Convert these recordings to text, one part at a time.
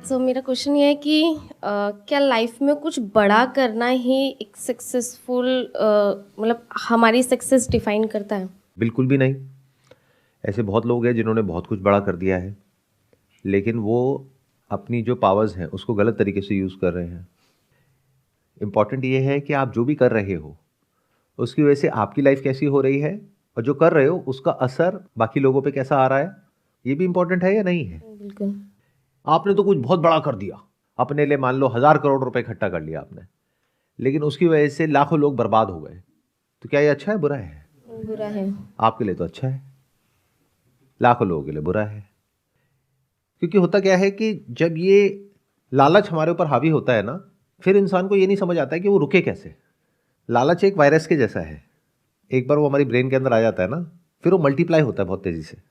सो मेरा क्वेश्चन ये है कि क्या लाइफ में कुछ बड़ा करना ही एक सक्सेसफुल मतलब हमारी सक्सेस डिफाइन करता है? बिल्कुल भी नहीं। ऐसे बहुत लोग हैं जिन्होंने बहुत कुछ बड़ा कर दिया है, लेकिन वो अपनी जो पावर्स हैं उसको गलत तरीके से यूज़ कर रहे हैं। इम्पॉर्टेंट ये है कि आप जो भी कर रहे हो उसकी वजह से आपकी लाइफ कैसी हो रही है, और जो कर रहे हो उसका असर बाकी लोगों पे कैसा आ रहा है, ये भी इम्पॉर्टेंट है या नहीं है। बिल्कुल। आपने तो कुछ बहुत बड़ा कर दिया, अपने लिए मान लो 1,000 करोड़ रुपए इकट्ठा कर लिया आपने, लेकिन उसकी वजह से लाखों लोग बर्बाद हो गए। तो क्या ये अच्छा है, बुरा है? बुरा है। आपके लिए तो अच्छा है, लाखों लोगों के लिए बुरा है। क्योंकि होता क्या है कि जब ये लालच हमारे ऊपर हावी होता है ना, फिर इंसान को ये नहीं समझ आता है कि वो रुके कैसे। लालच एक वायरस के जैसा है, एक बार वो हमारी ब्रेन के अंदर आ जाता है ना, फिर वो मल्टीप्लाई होता है बहुत तेजी से।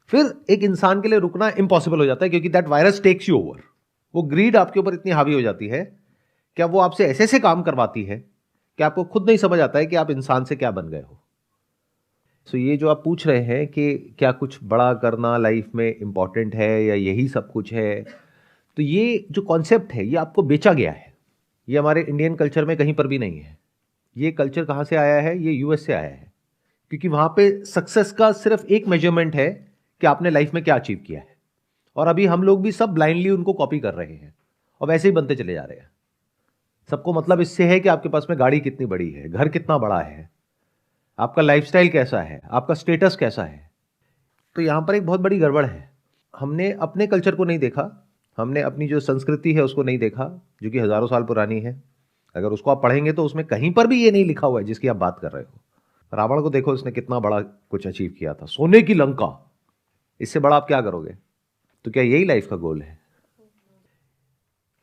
फिर एक इंसान के लिए रुकना इम्पॉसिबल हो जाता है, क्योंकि that virus takes you over. वो ग्रीड आपके ऊपर इतनी हावी हो जाती है, क्या वो आपसे ऐसे ऐसे काम करवाती है कि आपको खुद नहीं समझ आता है कि आप इंसान से क्या बन गए हो। सो ये जो आप पूछ रहे हैं कि क्या कुछ बड़ा करना लाइफ में इंपॉर्टेंट है या यही सब कुछ है, तो ये जो कॉन्सेप्ट है ये आपको बेचा गया है। ये हमारे इंडियन कल्चर में कहीं पर भी नहीं है। ये कल्चर कहाँ से आया है? ये यूएस से आया है, क्योंकि वहाँ पे सक्सेस का सिर्फ एक मेजरमेंट है कि आपने लाइफ में क्या अचीव किया है। और अभी हम लोग भी सब ब्लाइंडली उनको कॉपी कर रहे हैं और वैसे ही बनते चले जा रहे हैं। सबको मतलब इससे है कि आपके पास में गाड़ी कितनी बड़ी है, घर कितना बड़ा है, आपका लाइफस्टाइल कैसा है, आपका स्टेटस कैसा है। तो यहाँ पर एक बहुत बड़ी गड़बड़ है। हमने अपने कल्चर को नहीं देखा, हमने अपनी जो संस्कृति है उसको नहीं देखा, जो कि हजारों साल पुरानी है। अगर उसको आप पढ़ेंगे तो उसमें कहीं पर भी ये नहीं लिखा हुआ है जिसकी आप बात कर रहे हो। रावण को देखो, उसने कितना बड़ा कुछ अचीव किया था, सोने की लंका। इससे बड़ा आप क्या करोगे? तो क्या यही लाइफ का गोल है?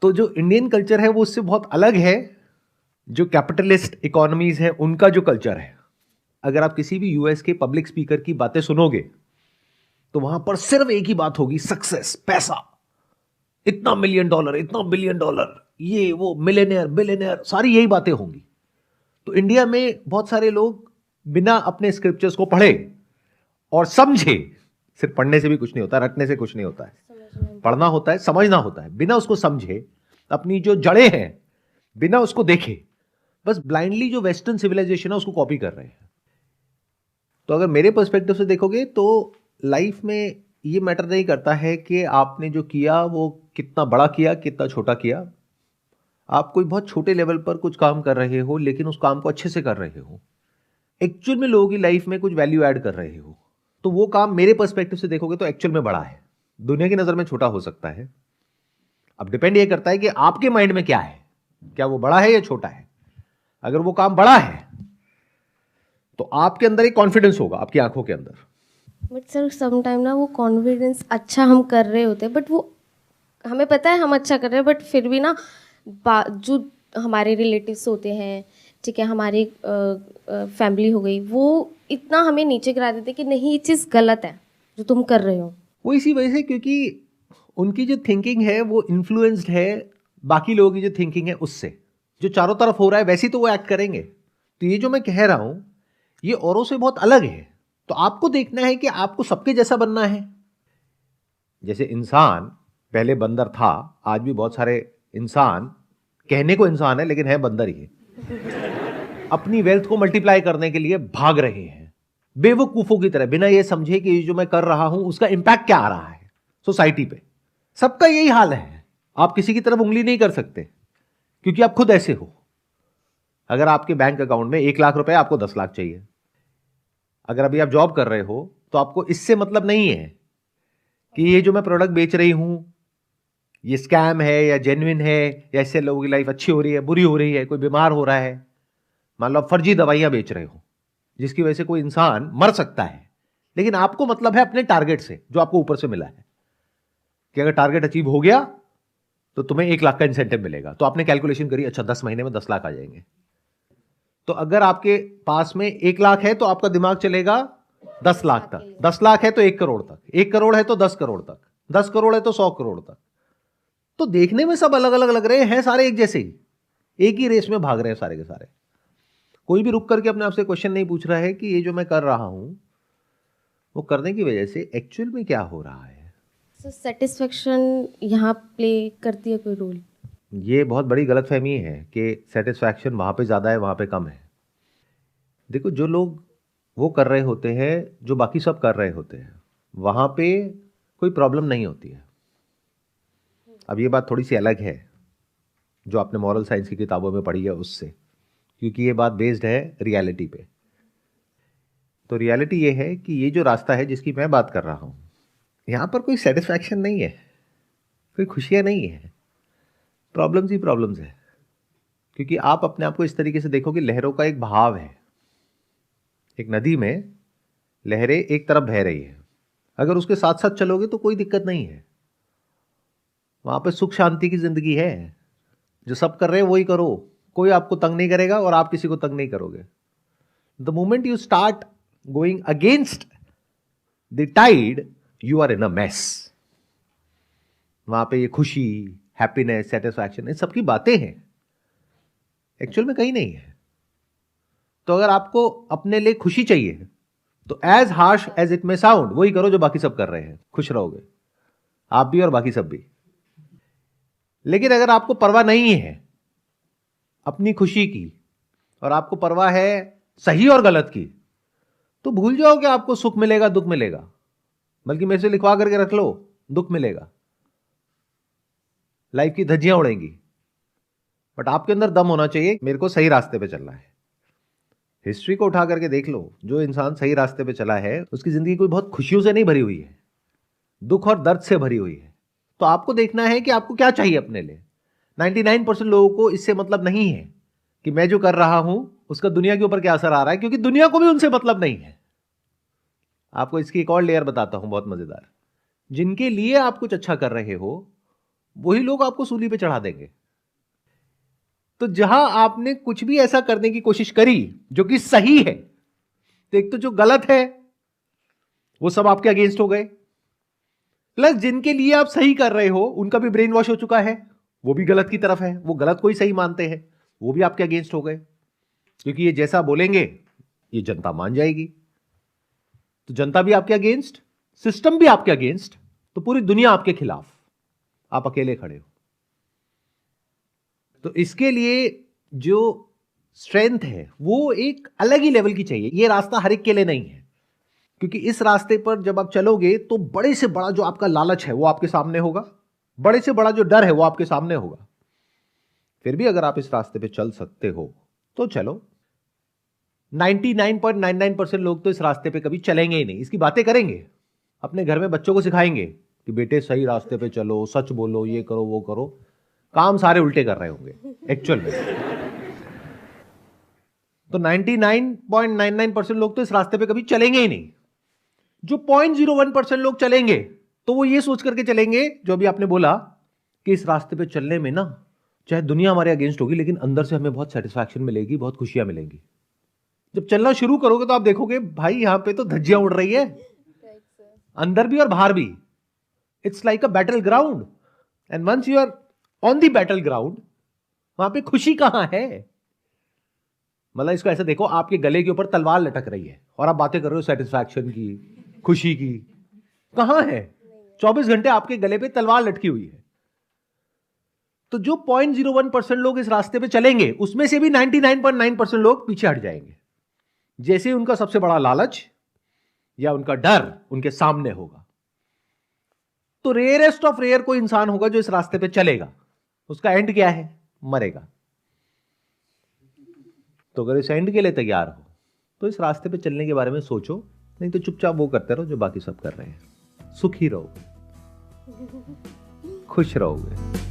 तो जो इंडियन कल्चर है वो उससे बहुत अलग है। जो कैपिटलिस्ट इकोनॉमीज है उनका जो कल्चर है, अगर आप किसी भी यूएस के पब्लिक स्पीकर की बातें सुनोगे तो वहां पर सिर्फ एक ही बात होगी, सक्सेस, पैसा, इतना मिलियन डॉलर, इतना बिलियन डॉलर, ये वो, मिलेनियर, बिलियनियर, सारी यही बातें होंगी। तो इंडिया में बहुत सारे लोग बिना अपने स्क्रिप्चर्स को पढ़े और समझे, सिर्फ पढ़ने से भी कुछ नहीं होता, रटने से कुछ नहीं होता है, पढ़ना होता है, समझना होता है। बिना उसको समझे, अपनी जो जड़ें हैं बिना उसको देखे, बस ब्लाइंडली जो वेस्टर्न सिविलाइजेशन है उसको कॉपी कर रहे हैं। तो अगर मेरे पर्सपेक्टिव से देखोगे तो लाइफ में ये मैटर नहीं करता है कि आपने जो किया वो कितना बड़ा किया, कितना छोटा किया। आप कोई बहुत छोटे लेवल पर कुछ काम कर रहे हो लेकिन उस काम को अच्छे से कर रहे हो, एक्चुअल में लोगों की लाइफ में कुछ वैल्यू ऐड कर रहे हो, तो वो काम मेरे पर्सपेक्टिव से देखोगे तो एक्चुअल में बड़ा है। दुनिया की नजर में छोटा हो सकता है। अब डिपेंड ये करता है कि आपके माइंड में क्या है, क्या वो बड़ा है या छोटा है। अगर वो काम बड़ा है तो आपके अंदर एक कॉन्फिडेंस होगा, आपकी आंखों के अंदर। बट सर समटाइम ना वो कॉन्फिडेंस अच्छा हम कर रहे होते हैं, बट वो हमें पता है हम अच्छा कर रहे हैं, बट फिर भी ना जो हमारे रिलेटिव्स होते हैं, ठीक है, हमारी फैमिली हो गई, वो इतना हमें नीचे गिरा देते कि नहीं ये चीज़ गलत है जो तुम कर रहे हो। वो इसी वजह से, क्योंकि उनकी जो थिंकिंग है वो इन्फ्लुएंस्ड है बाकी लोगों की जो थिंकिंग है उससे। जो चारों तरफ हो रहा है वैसे तो वो एक्ट करेंगे। तो ये जो मैं कह रहा हूं ये औरों से बहुत अलग है। तो आपको देखना है कि आपको सबके जैसा बनना है। जैसे इंसान पहले बंदर था, आज भी बहुत सारे इंसान, कहने को इंसान है लेकिन है बंदर ही है, अपनी वेल्थ को मल्टीप्लाई करने के लिए भाग रहे हैं बेवकूफों की तरह, बिना ये समझे कि जो मैं कर रहा हूं उसका इंपैक्ट क्या आ रहा है सोसाइटी पे। सबका यही हाल है। आप किसी की तरफ उंगली नहीं कर सकते क्योंकि आप खुद ऐसे हो। अगर आपके बैंक अकाउंट में 1 लाख रुपए, आपको 10 लाख चाहिए। अगर अभी आप जॉब कर रहे हो तो आपको इससे मतलब नहीं है कि ये जो मैं प्रोडक्ट बेच रही हूं ये स्कैम है या जेन्युइन है, या इससे लोगों की लाइफ अच्छी हो रही है, बुरी हो रही है, कोई बीमार हो रहा है। मान लो आप फर्जी दवाइयां बेच रहे हो जिसकी वजह से कोई इंसान मर सकता है, लेकिन आपको मतलब है अपने टारगेट से जो आपको ऊपर से मिला है, कि अगर टारगेट अचीव हो गया तो तुम्हें 1 लाख का इंसेंटिव मिलेगा। तो आपने कैलकुलेशन करी, अच्छा 10 महीने में 10 लाख आ जाएंगे। तो अगर आपके पास में 1 लाख है तो आपका दिमाग चलेगा 10 लाख तक, 10 लाख है तो 1 करोड़ तक, 1 करोड़ है तो 10 करोड़ तक, 10 करोड़ है तो 100 करोड़ तक। तो देखने में सब अलग अलग लग रहे हैं, सारे एक जैसे ही, एक ही रेस में भाग रहे हैं सारे के सारे। कोई भी रुक करके अपने आप से क्वेश्चन नहीं पूछ रहा है कि ये जो मैं कर रहा हूं वो करने की वजह से एक्चुअल में क्या हो रहा है। सो सेटिस्फेक्शन यहाँ प्ले करती है कोई रोल? ये बहुत बड़ी गलतफहमी है कि सेटिस्फैक्शन वहाँ पे ज़्यादा है, वहाँ पे कम है। देखो, जो लोग वो कर रहे होते हैं जो बाकी सब कर रहे होते हैं, वहाँ पे कोई प्रॉब्लम नहीं होती है। अब ये बात थोड़ी सी अलग है जो आपने मॉरल साइंस की किताबों में पढ़ी है उससे, क्योंकि ये बात बेस्ड है रियलिटी पे। तो रियलिटी ये है कि ये जो रास्ता है जिसकी मैं बात कर रहा हूँ, यहाँ पर कोई सेटिस्फैक्शन नहीं है, कोई खुशियाँ नहीं है, प्रॉब्लम्स ही प्रॉब्लम्स है। क्योंकि आप अपने आप को इस तरीके से देखो कि लहरों का एक बहाव है। एक नदी में लहरें एक तरफ बह रही है, अगर उसके साथ साथ चलोगे तो कोई दिक्कत नहीं है, वहां पे सुख शांति की जिंदगी है। जो सब कर रहे हैं वही करो, कोई आपको तंग नहीं करेगा और आप किसी को तंग नहीं करोगे। The moment you start going against the tide, you are in a mess. वहां पे ये खुशी, हैप्पीनेस, सेटिस्फैक्शन, इन सबकी बातें हैं, एक्चुअल में कहीं नहीं है। तो अगर आपको अपने लिए खुशी चाहिए तो as harsh as it may sound, वही करो जो बाकी सब कर रहे हैं, खुश रहोगे आप भी और बाकी सब भी। लेकिन अगर आपको परवाह नहीं है अपनी खुशी की और आपको परवाह है सही और गलत की, तो भूल जाओ कि आपको सुख मिलेगा दुख मिलेगा, बल्कि मेरे से लिखवा करके रख लो, दुख मिलेगा, लाइफ की धज्जियां उड़ेंगी। बट आपके अंदर दम होना चाहिए, मेरे को सही रास्ते पे चलना है। हिस्ट्री को उठा करके देख लो, जो इंसान सही रास्ते पे चला है उसकी जिंदगी कोई बहुत खुशियों से नहीं भरी हुई है, दुख और दर्द से भरी हुई है। तो आपको देखना है कि आपको क्या चाहिए अपने लिए। 99% लोगों को इससे मतलब नहीं है कि मैं जो कर रहा हूं उसका दुनिया के ऊपर क्या असर आ रहा है, क्योंकि दुनिया को भी उनसे मतलब नहीं है। आपको इसकी एक और लेयर बताता हूं, बहुत मजेदार। जिनके लिए आप कुछ अच्छा कर रहे हो वही लोग आपको सूली पे चढ़ा देंगे। तो जहां आपने कुछ भी ऐसा करने की कोशिश करी जो कि सही है, तो एक तो जो गलत है वो सब आपके अगेंस्ट हो गए, प्लस जिनके लिए आप सही कर रहे हो उनका भी ब्रेन वॉश हो चुका है, वो भी गलत की तरफ है, वो गलत को ही सही मानते हैं, वो भी आपके अगेंस्ट हो गए। क्योंकि ये जैसा बोलेंगे ये जनता मान जाएगी, तो जनता भी आपके अगेंस्ट, सिस्टम भी आपके अगेंस्ट, तो पूरी दुनिया आपके खिलाफ, आप अकेले खड़े हो। तो इसके लिए जो स्ट्रेंथ है वो एक अलग ही लेवल की चाहिए। ये रास्ता हर एक के लिए नहीं है, क्योंकि इस रास्ते पर जब आप चलोगे तो बड़े से बड़ा जो आपका लालच है वो आपके सामने होगा, बड़े से बड़ा जो डर है वो आपके सामने होगा। फिर भी अगर आप इस रास्ते पे चल सकते हो तो चलो। 99.99% लोग तो इस रास्ते पे कभी चलेंगे ही नहीं, इसकी बातें करेंगे, अपने घर में बच्चों को सिखाएंगे कि बेटे सही रास्ते पे चलो, सच बोलो, ये करो वो करो, काम सारे उल्टे कर रहे होंगे एक्चुअल में। तो 99.99% लोग तो इस रास्ते पे कभी चलेंगे ही नहीं। जो 0.01% लोग चलेंगे तो वो ये सोच करके चलेंगे, जो अभी आपने बोला कि इस रास्ते पे चलने में ना चाहे दुनिया हमारे अगेंस्ट होगी लेकिन अंदर से हमें बहुत सेटिस्फैक्शन मिलेगी, बहुत खुशियां मिलेंगी। जब चलना शुरू करोगे तो आप देखोगे भाई यहां पे तो धज्जियां उड़ रही है, अंदर भी और बाहर भी। It's like a battle ground, and once you are on the battle ground, वहां पे खुशी कहां है। मतलब इसको ऐसे देखो, आपके गले के ऊपर तलवार लटक रही है और आप बातें कर रहे हो सेटिस्फैक्शन की, खुशी की, कहां है? 24 घंटे आपके गले पे तलवार लटकी हुई है। तो जो 0.01% लोग इस रास्ते पे चलेंगे उसमें से भी 99.9% लोग पीछे हट जाएंगे, जैसे उनका सबसे बड़ा लालच या उनका डर उनके सामने होगा। तो रेयरेस्ट ऑफ रेयर कोई इंसान होगा जो इस रास्ते पे चलेगा, उसका एंड क्या है? मरेगा। तो अगर इस एंड के लिए तैयार हो तो इस रास्ते पे चलने के बारे में सोचो, नहीं तो चुपचाप वो करते रहो जो बाकी सब कर रहे हैं। सुखी रहोगे, खुश रहोगे।